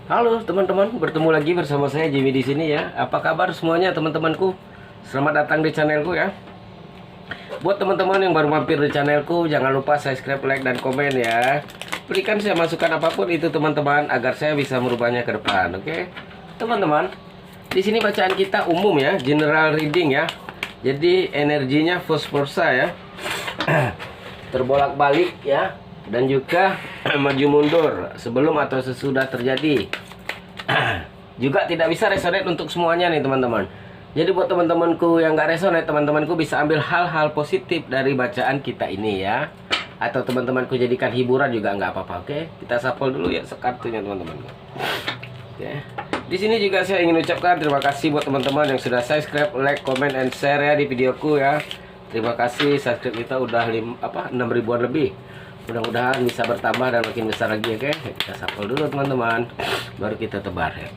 Halo teman-teman, bertemu lagi bersama saya Jimmy di sini ya. Apa kabar semuanya teman-temanku? Selamat datang di channelku ya. Buat teman-teman yang baru mampir di channelku, jangan lupa subscribe, like, dan komen ya. Berikan saya masukan apapun itu teman-teman agar saya bisa merubahnya ke depan, oke? Teman-teman, di sini bacaan kita umum ya, general reading ya. Jadi energinya vice versa ya. Terbolak-balik ya, dan juga maju mundur sebelum atau sesudah terjadi. Juga tidak bisa resonate untuk semuanya nih teman-teman. Jadi buat teman-temanku yang nggak resonate, teman-temanku bisa ambil hal-hal positif dari bacaan kita ini ya. Atau teman-temanku jadikan hiburan juga nggak apa-apa, oke? Kita shuffle dulu ya kartunya teman-temanku. Oke. Di sini juga saya ingin ucapkan terima kasih buat teman-teman yang sudah subscribe, like, comment, and share ya di videoku ya. Terima kasih, subscribe kita udah 6 ribuan lebih. Mudah-mudahan bisa bertambah dan makin besar lagi, oke? Kita shuffle dulu teman-teman, baru kita tebar ya.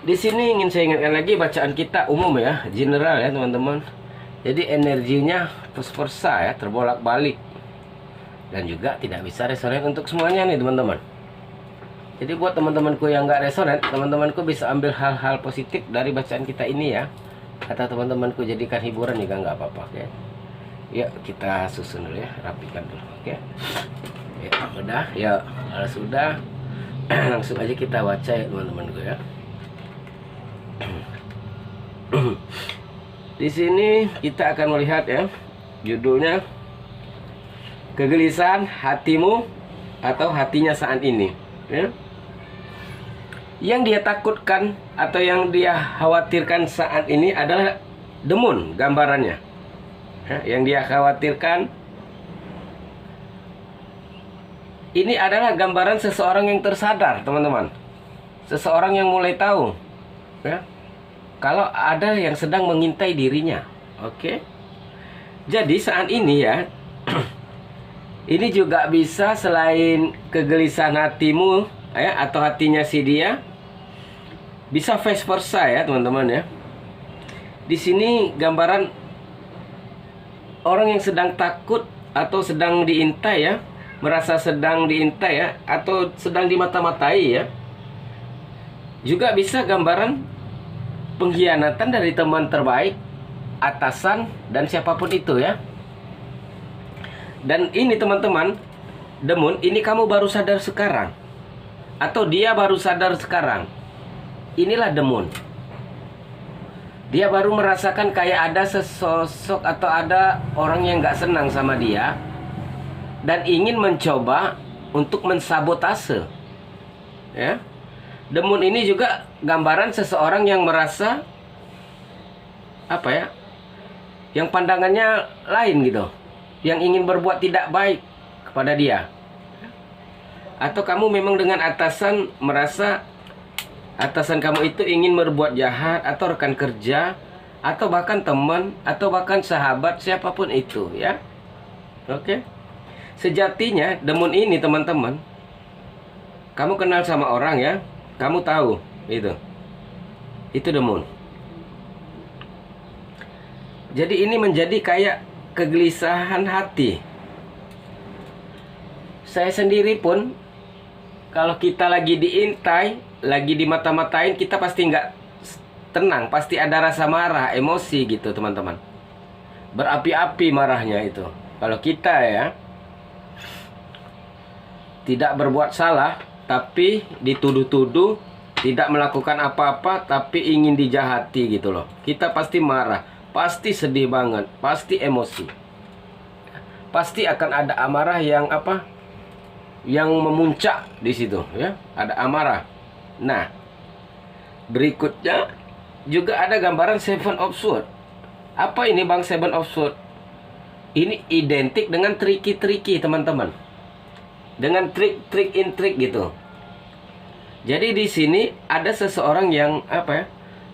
Di sini ingin saya ingatkan lagi bacaan kita umum ya, general ya teman-teman. Jadi energinya vice versa ya, terbolak-balik. Dan juga tidak bisa resonate untuk semuanya nih teman-teman. Jadi buat teman-temanku yang nggak resonate, teman-temanku bisa ambil hal-hal positif dari bacaan kita ini ya. Kata teman-temanku jadikan hiburan juga nggak apa-apa, oke? Ya kita susun dulu ya, rapikan dulu, oke? Ya udah, ya kalau sudah langsung aja kita baca ya teman-temanku ya. Di sini kita akan melihat ya, judulnya kegelisahan hatimu atau hatinya saat ini ya. Yang dia takutkan atau yang dia khawatirkan saat ini adalah demun gambarannya ya. Yang dia khawatirkan ini adalah gambaran seseorang yang tersadar teman-teman. Seseorang yang mulai tahu ya, kalau ada yang sedang mengintai dirinya. Oke. Jadi saat ini ya, ini juga bisa selain kegelisahan hatimu ya, atau hatinya si dia, bisa vice versa ya teman-teman ya. Di sini gambaran orang yang sedang takut atau sedang diintai ya, merasa sedang diintai ya, atau sedang dimata-matai ya. Juga bisa gambaran pengkhianatan dari teman terbaik, atasan, dan siapapun itu ya. Dan ini teman-teman, demun, ini kamu baru sadar sekarang, atau dia baru sadar sekarang. Inilah demun. Dia baru merasakan kayak ada sesosok atau ada orang yang gak senang sama dia dan ingin mencoba untuk mensabotase ya. Demun ini juga gambaran seseorang yang merasa apa ya, yang pandangannya lain gitu, yang ingin berbuat tidak baik kepada dia. Atau kamu memang dengan atasan merasa atasan kamu itu ingin berbuat jahat, atau rekan kerja, atau bahkan teman, atau bahkan sahabat, siapapun itu ya. Oke. Sejatinya demun ini teman-teman, kamu kenal sama orang ya, kamu tahu itu demun. Jadi ini menjadi kayak kegelisahan hati. Saya sendiri pun, kalau kita lagi diintai, lagi dimata-matain, kita pasti nggak tenang, pasti ada rasa marah, emosi gitu teman-teman. Berapi-api marahnya itu. Kalau kita ya tidak berbuat salah, tapi dituduh-tuduh, tidak melakukan apa-apa, tapi ingin dijahati gitu loh. Kita pasti marah, pasti sedih banget, pasti emosi. Pasti akan ada amarah yang apa? Yang memuncak di situ ya, ada amarah. Nah, berikutnya juga ada gambaran Seven of Swords. Apa ini Bang Seven of Swords? Ini identik dengan tricky-tricky teman-teman. Dengan trik-trik intrik gitu. Jadi di sini ada seseorang yang apa ya?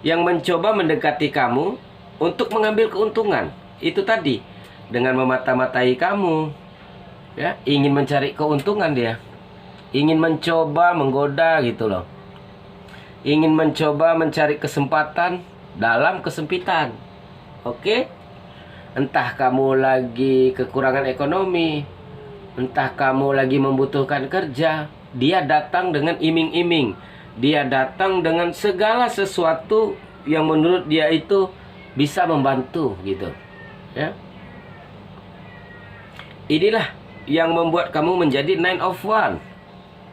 Yang mencoba mendekati kamu untuk mengambil keuntungan. Itu tadi, dengan memata-matai kamu. Ya, ingin mencari keuntungan dia. Ingin mencoba menggoda gitu loh. Ingin mencoba mencari kesempatan dalam kesempitan. Oke? Entah kamu lagi kekurangan ekonomi, Entah kamu lagi membutuhkan kerja, dia datang dengan iming-iming. Dia datang dengan segala sesuatu yang menurut dia itu bisa membantu gitu. Ya. Inilah yang membuat kamu menjadi 9 of 1.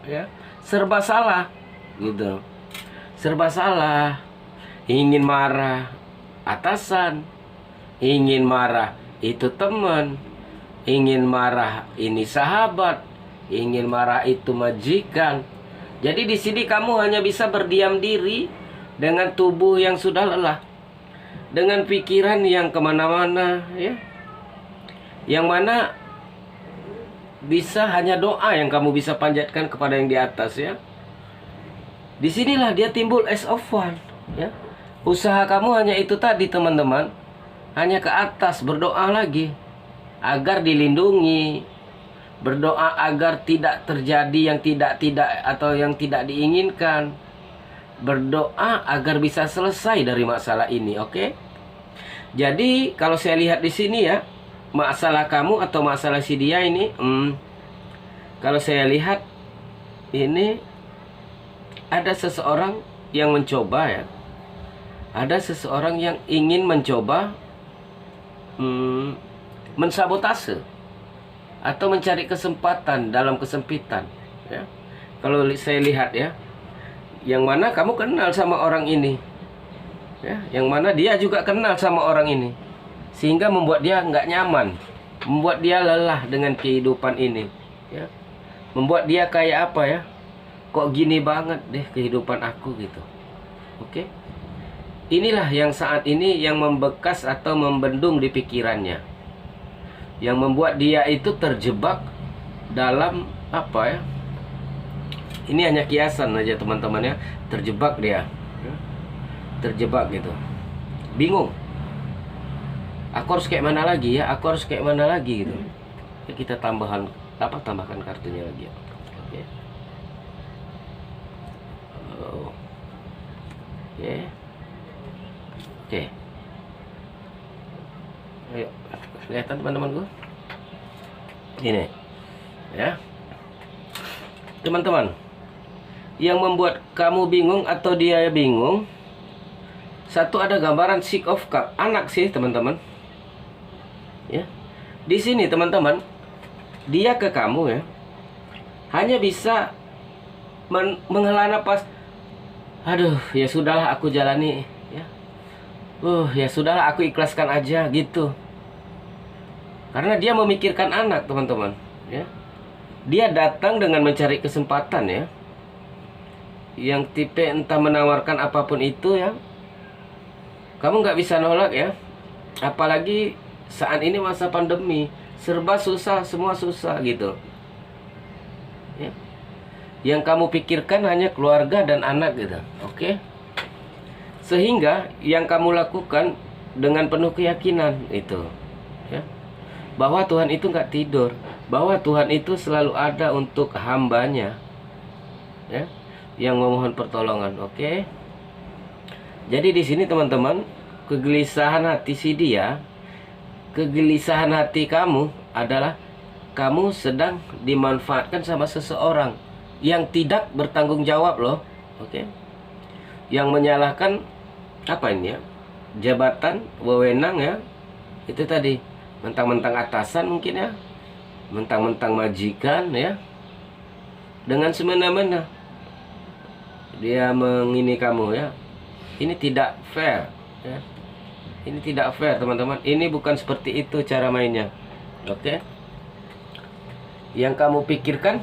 Ya. Serba salah gitu. Serba salah. Ingin marah atasan, ingin marah itu teman, ingin marah ini sahabat, ingin marah itu majikan. Jadi di sini kamu hanya bisa berdiam diri dengan tubuh yang sudah lelah, dengan pikiran yang kemana-mana, ya, yang mana bisa hanya doa yang kamu bisa panjatkan kepada yang di atas, ya. Disinilah dia timbul as of one, ya. Usaha kamu hanya itu tadi, teman-teman, hanya ke atas, berdoa lagi agar dilindungi, berdoa agar tidak terjadi yang tidak atau yang tidak diinginkan, berdoa agar bisa selesai dari masalah ini. Oke? Jadi kalau saya lihat di sini ya, masalah kamu atau masalah si dia ini, kalau saya lihat ini ada seseorang yang mencoba, ya, ada seseorang yang ingin mencoba mensabotase atau mencari kesempatan dalam kesempitan, ya. Kalau saya lihat, ya, yang mana kamu kenal sama orang ini, ya, yang mana dia juga kenal sama orang ini, sehingga membuat dia nggak nyaman, membuat dia lelah dengan kehidupan ini, ya, membuat dia kayak apa, ya, kok gini banget deh kehidupan aku gitu. Oke, inilah yang saat ini yang membekas atau membendung di pikirannya, yang membuat dia itu terjebak dalam apa, ya, ini hanya kiasan aja teman-teman, ya, terjebak dia, ya, terjebak gitu, bingung, aku harus kayak mana lagi, ya, aku harus kayak mana lagi gitu, ya, kita tambahkan kartunya lagi, ya. Oke. Oke. Oke. Ayo, kelihatan teman-temanku? Ini, ya. Teman-teman, yang membuat kamu bingung atau dia bingung, satu ada gambaran Six of Cups, anak sih teman-teman. Ya. Di sini teman-teman, dia ke kamu, ya, hanya bisa menghela napas. Aduh, ya sudahlah aku jalani, ya. Ya sudahlah aku ikhlaskan aja gitu. Karena dia memikirkan anak, teman-teman, ya. Dia datang dengan mencari kesempatan, ya. Yang tipe entah menawarkan apapun itu, ya. Kamu nggak bisa nolak, ya. Apalagi saat ini masa pandemi, serba susah, semua susah gitu. Ya. Yang kamu pikirkan hanya keluarga dan anak gitu. Oke? Sehingga yang kamu lakukan dengan penuh keyakinan itu, ya, bahwa Tuhan itu nggak tidur, bahwa Tuhan itu selalu ada untuk hambanya, ya, yang memohon pertolongan. Oke? Jadi di sini teman-teman, kegelisahan hati si dia, kegelisahan hati kamu adalah kamu sedang dimanfaatkan sama seseorang yang tidak bertanggung jawab loh. Oke? Yang menyalahkan apa ini, ya, jabatan, wewenang, ya, itu tadi, mentang-mentang atasan mungkin, ya, mentang-mentang majikan, ya, dengan semena-mena dia mengini kamu, ya. Ini tidak fair, ya. Ini tidak fair teman-teman. Ini bukan seperti itu cara mainnya. Oke? Yang kamu pikirkan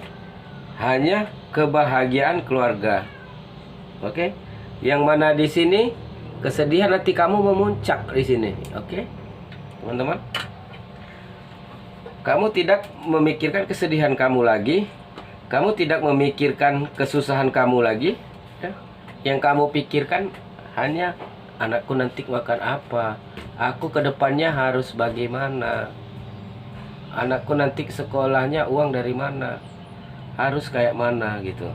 hanya kebahagiaan keluarga. Oke? Yang mana di sini kesedihan hati kamu memuncak di sini. Oke? Teman-teman. Kamu tidak memikirkan kesedihan kamu lagi. Kamu tidak memikirkan kesusahan kamu lagi, ya. Yang kamu pikirkan hanya anakku nanti makan apa, aku kedepannya harus bagaimana, anakku nanti sekolahnya uang dari mana, harus kayak mana gitu.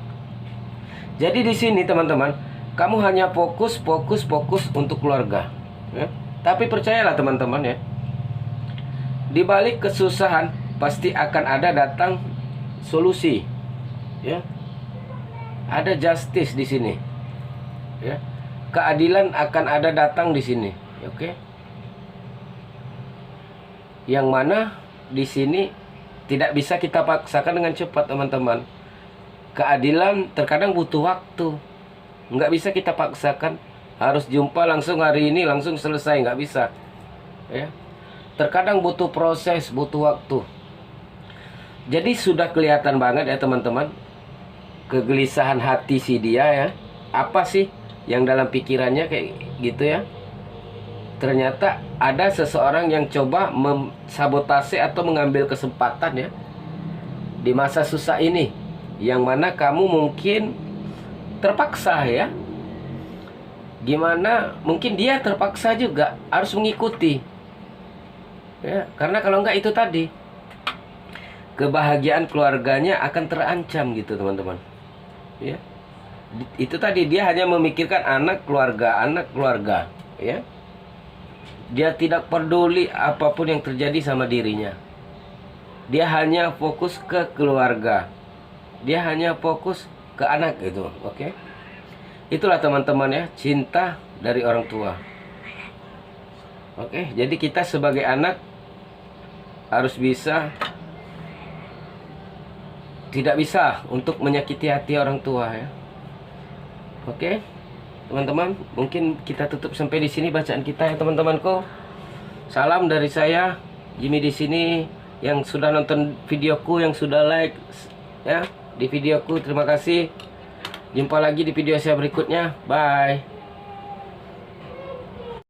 Jadi di sini teman-teman, kamu hanya fokus untuk keluarga, ya. Tapi percayalah teman-teman, ya, di balik kesusahan pasti akan ada datang solusi, ya. Ada justice di sini, ya. Keadilan akan ada datang di sini, oke. Yang mana di sini tidak bisa kita paksakan dengan cepat, teman-teman. Keadilan terkadang butuh waktu, nggak bisa kita paksakan harus jumpa langsung hari ini, langsung selesai, nggak bisa, ya. Terkadang butuh proses, butuh waktu. Jadi sudah kelihatan banget ya teman-teman, kegelisahan hati si dia, ya. Apa sih yang dalam pikirannya kayak gitu, ya. Ternyata ada seseorang yang coba mensabotase atau mengambil kesempatan, ya, di masa susah ini, yang mana kamu mungkin terpaksa, ya. Gimana mungkin dia terpaksa juga harus mengikuti, ya, karena kalau enggak itu tadi kebahagiaan keluarganya akan terancam gitu, teman-teman, ya. Itu tadi, dia hanya memikirkan anak keluarga, ya. Dia tidak peduli apapun yang terjadi sama dirinya. Dia hanya fokus ke keluarga. Dia hanya fokus ke anak gitu, oke? Itulah teman-teman, ya, cinta dari orang tua. Oke, jadi kita sebagai anak harus bisa, tidak bisa untuk menyakiti hati orang tua, ya. Oke. Teman-teman, mungkin kita tutup sampai di sini bacaan kita, ya teman-temanku. Salam dari saya, Jimmy di sini, yang sudah nonton videoku, yang sudah like, ya, di videoku. Terima kasih. Jumpa lagi di video saya berikutnya. Bye.